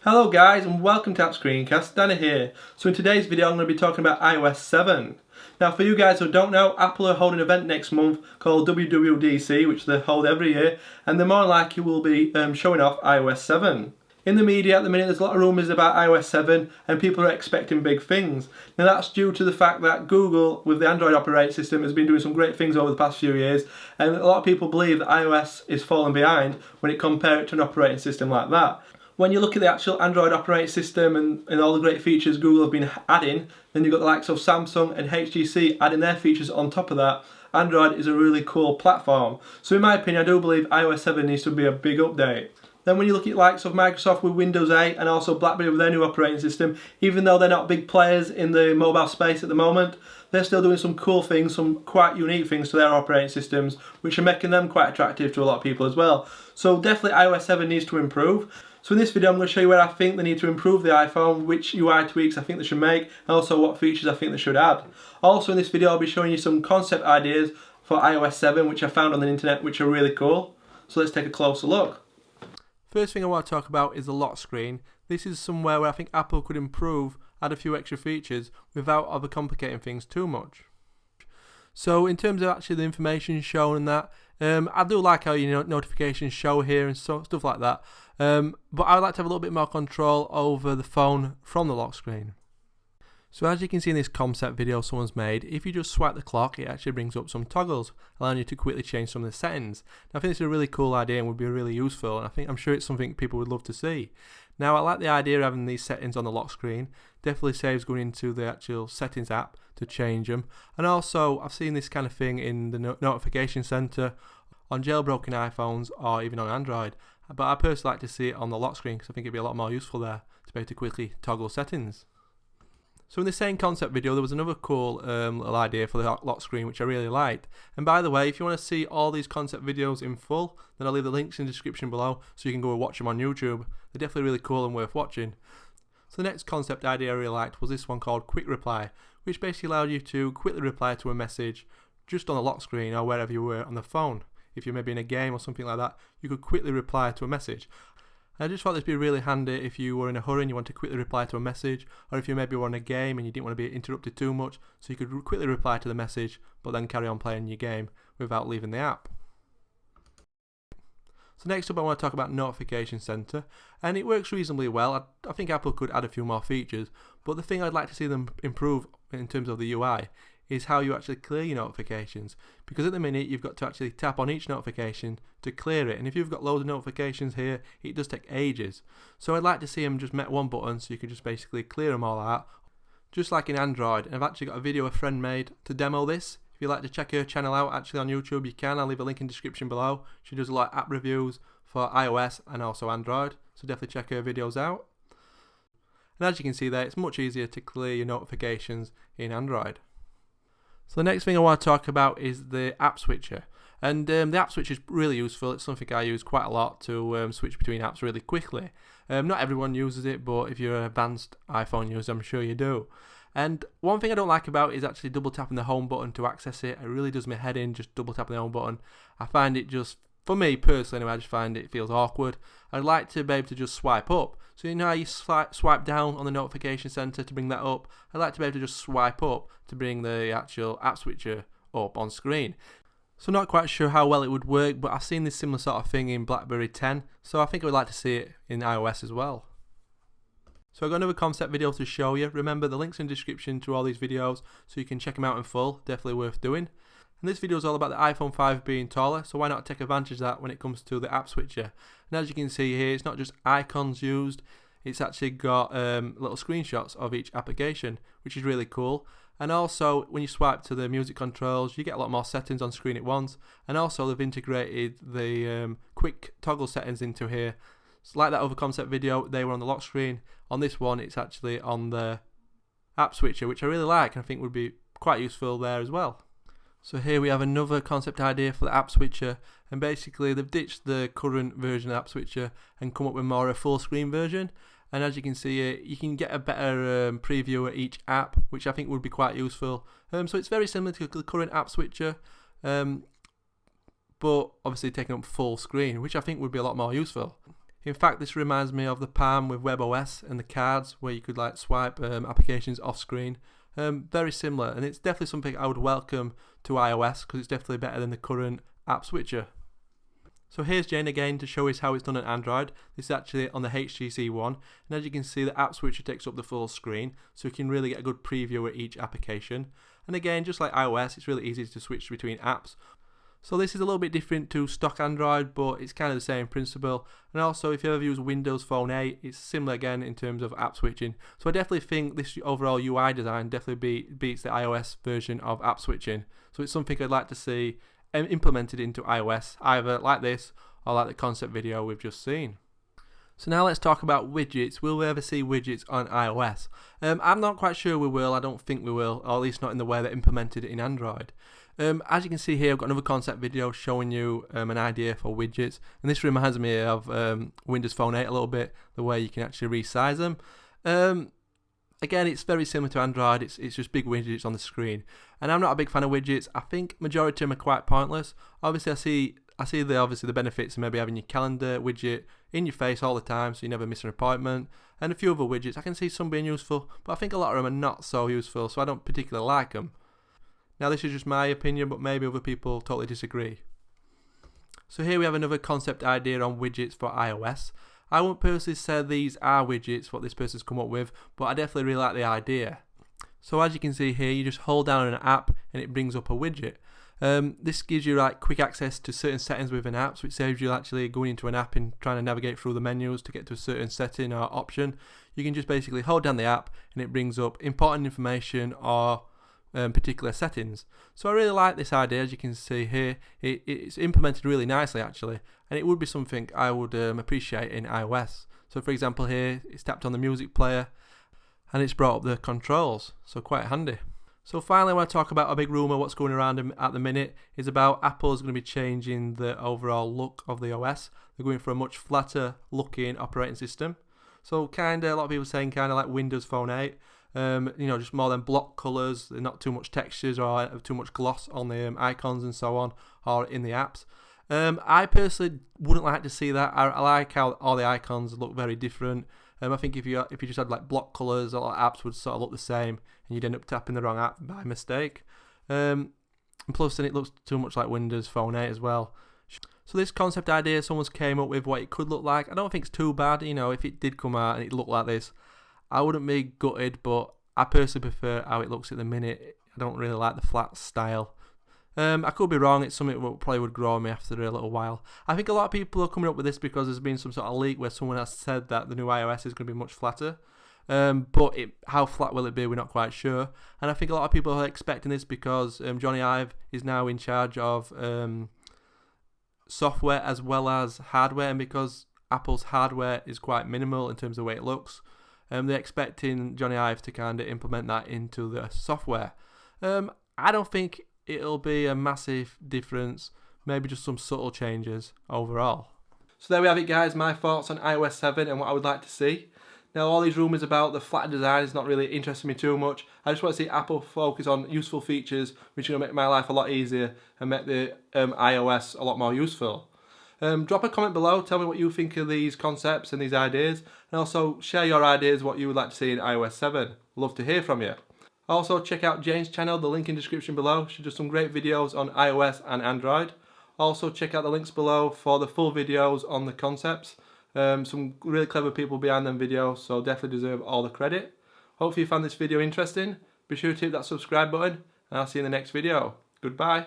Hello guys and welcome to App Screencast, Danny here. So in today's video I'm going to be talking about iOS 7. Now for you guys who don't know, Apple are holding an event next month called WWDC, which they hold every year, and they more than likely will be showing off iOS 7. In the media at the minute there's a lot of rumours about iOS 7 and people are expecting big things. Now that's due to the fact that Google with the Android operating system has been doing some great things over the past few years, and a lot of people believe that iOS is falling behind when it compared it to an operating system like that. When you look at the actual Android operating system and all the great features Google have been adding, then you've got the likes of Samsung and HTC adding their features on top of that. Android is a really cool platform. So in my opinion, I do believe iOS 7 needs to be a big update. Then when you look at the likes of Microsoft with Windows 8 and also BlackBerry with their new operating system, even though they're not big players in the mobile space at the moment, they're still doing some cool things, some quite unique things to their operating systems, which are making them quite attractive to a lot of people as well. So definitely iOS 7 needs to improve. So in this video I'm going to show you where I think they need to improve the iPhone, which UI tweaks I think they should make, and also what features I think they should add. Also in this video I'll be showing you some concept ideas for iOS 7 which I found on the internet which are really cool. So let's take a closer look. First thing I want to talk about is the lock screen. This is somewhere where I think Apple could improve, add a few extra features without overcomplicating things too much. So in terms of actually the information shown and that, I do like how notifications show here and stuff like that, but I would like to have a little bit more control over the phone from the lock screen. So as you can see in this concept video someone's made, if you just swipe the clock it actually brings up some toggles, allowing you to quickly change some of the settings. Now I think this is a really cool idea and would be really useful, and I'm sure it's something people would love to see. Now I like the idea of having these settings on the lock screen. Definitely saves going into the actual settings app to change them, and also I've seen this kind of thing in the notification center on jailbroken iPhones or even on Android, but I personally like to see it on the lock screen because I think it'd be a lot more useful there to be able to quickly toggle settings. So in the same concept video there was another cool little idea for the lock screen which I really liked. And by the way, if you want to see all these concept videos in full, then I'll leave the links in the description below so you can go and watch them on YouTube. They're definitely really cool and worth watching. So the next concept idea I really liked was this one called Quick Reply, which basically allowed you to quickly reply to a message just on the lock screen or wherever you were on the phone. If you're maybe in a game or something like that, you could quickly reply to a message. I just thought this would be really handy if you were in a hurry and you want to quickly reply to a message, or if you maybe were on a game and you didn't want to be interrupted too much, so you could quickly reply to the message but then carry on playing your game without leaving the app. So next up I want to talk about Notification Center, and it works reasonably well. I think Apple could add a few more features, but the thing I'd like to see them improve in terms of the UI is how you actually clear your notifications, because at the minute you've got to actually tap on each notification to clear it, and if you've got loads of notifications here it does take ages. So I'd like to see them just met one button so you can just basically clear them all out, just like in Android. And I've actually got a video a friend made to demo this. If you'd like to check her channel out actually on YouTube you can, I'll leave a link in the description below. She does a lot of app reviews for iOS and also Android, so definitely check her videos out. And as you can see there, it's much easier to clear your notifications in Android. So the next thing I want to talk about is the app switcher, and the app switcher is really useful. It's something I use quite a lot to switch between apps really quickly. Not everyone uses it, but if you're an advanced iPhone user I'm sure you do. And one thing I don't like about it is actually double tapping the home button to access it. It really does my head in just double tapping the home button. I find it just, for me personally anyway, I just find it feels awkward. I'd like to be able to just swipe up. So you know how you swipe down on the notification center to bring that up? I'd like to be able to just swipe up to bring the actual app switcher up on screen. So not quite sure how well it would work, but I've seen this similar sort of thing in BlackBerry 10, so I think I would like to see it in iOS as well. So I've got another concept video to show you. Remember, the links in the description to all these videos so you can check them out in full, definitely worth doing. And this video is all about the iPhone 5 being taller, so why not take advantage of that when it comes to the app switcher. And as you can see here, it's not just icons used, it's actually got little screenshots of each application, which is really cool. And also when you swipe to the music controls you get a lot more settings on screen at once, and also they've integrated the quick toggle settings into here. So like that other concept video, they were on the lock screen. On this one it's actually on the app switcher, which I really like and I think would be quite useful there as well. So here we have another concept idea for the app switcher, and basically they've ditched the current version of the app switcher and come up with more a full screen version. And as you can see here, you can get a better preview of each app, which I think would be quite useful. So it's very similar to the current app switcher, but obviously taking up full screen, which I think would be a lot more useful. In fact, this reminds me of the Palm with WebOS and the cards where you could like swipe applications off screen. Very similar, and it's definitely something I would welcome to iOS because it's definitely better than the current app switcher. So here's Jane again to show us how it's done on Android. This is actually on the HTC One, and as you can see, the app switcher takes up the full screen, so you can really get a good preview of each application. And again, just like iOS, it's really easy to switch between apps. So this is a little bit different to stock Android, but it's kind of the same principle. And also, if you ever use Windows Phone 8, it's similar again in terms of app switching. So I definitely think this overall UI design definitely beats the iOS version of app switching. So it's something I'd like to see implemented into iOS, either like this or like the concept video we've just seen. So now let's talk about widgets. Will we ever see widgets on iOS? I'm not quite sure we will. I don't think we will, or at least not in the way they're implemented in Android. As you can see here, I've got another concept video showing you an idea for widgets, and this reminds me of Windows Phone 8 a little bit, the way you can actually resize them. Again, it's very similar to Android. It's just big widgets on the screen, and I'm not a big fan of widgets. I think majority of them are quite pointless. Obviously, I see the benefits of maybe having your calendar widget in your face all the time, so you never miss an appointment, and a few other widgets. I can see some being useful, but I think a lot of them are not so useful, so I don't particularly like them. Now this is just my opinion, but maybe other people totally disagree. So here we have another concept idea on widgets for iOS. I won't personally say these are widgets, what this person's come up with, but I definitely really like the idea. So as you can see here, you just hold down on an app and it brings up a widget. This gives you like quick access to certain settings within apps, which saves you actually going into an app and trying to navigate through the menus to get to a certain setting or option. You can just basically hold down the app and it brings up important information or particular settings. So I really like this idea. As you can see here, it's implemented really nicely actually, and it would be something I would appreciate in iOS. So for example here, it's tapped on the music player and it's brought up the controls, so quite handy. So finally, I want to talk about a big rumour what's going around at the minute is about Apple's going to be changing the overall look of the OS. They're going for a much flatter looking operating system. So a lot of people saying like Windows Phone 8. Just more than block colours, not too much textures or too much gloss on the icons and so on, or in the apps. I personally wouldn't like to see that. I like how all the icons look very different. I think if you just had like block colours, all the apps would sort of look the same, and you'd end up tapping the wrong app by mistake. And plus, then it looks too much like Windows Phone 8 as well. So this concept idea someone's came up with what it could look like. I don't think it's too bad. If it did come out and it looked like this, I wouldn't be gutted, but I personally prefer how it looks at the minute. I don't really like the flat style. I could be wrong. It's something that probably would grow on me after a little while. I think a lot of people are coming up with this because there's been some sort of leak where someone has said that the new iOS is going to be much flatter. But how flat will it be, we're not quite sure. And I think a lot of people are expecting this because Johnny Ive is now in charge of software as well as hardware, and because Apple's hardware is quite minimal in terms of the way it looks, they're expecting Johnny Ive to kind of implement that into the software. I don't think it'll be a massive difference, maybe just some subtle changes overall. So there we have it guys, my thoughts on iOS 7 and what I would like to see. Now all these rumours about the flat design is not really interesting me too much. I just want to see Apple focus on useful features which are going to make my life a lot easier and make the iOS a lot more useful. Drop a comment below, tell me what you think of these concepts and these ideas, and also share your ideas what you would like to see in iOS 7. Love to hear from you. Also check out Jane's channel, the link in the description below. She does some great videos on iOS and Android. Also check out the links below for the full videos on the concepts. Some really clever people behind them videos, so definitely deserve all the credit. Hopefully you found this video interesting. Be sure to hit that subscribe button, and I'll see you in the next video. Goodbye.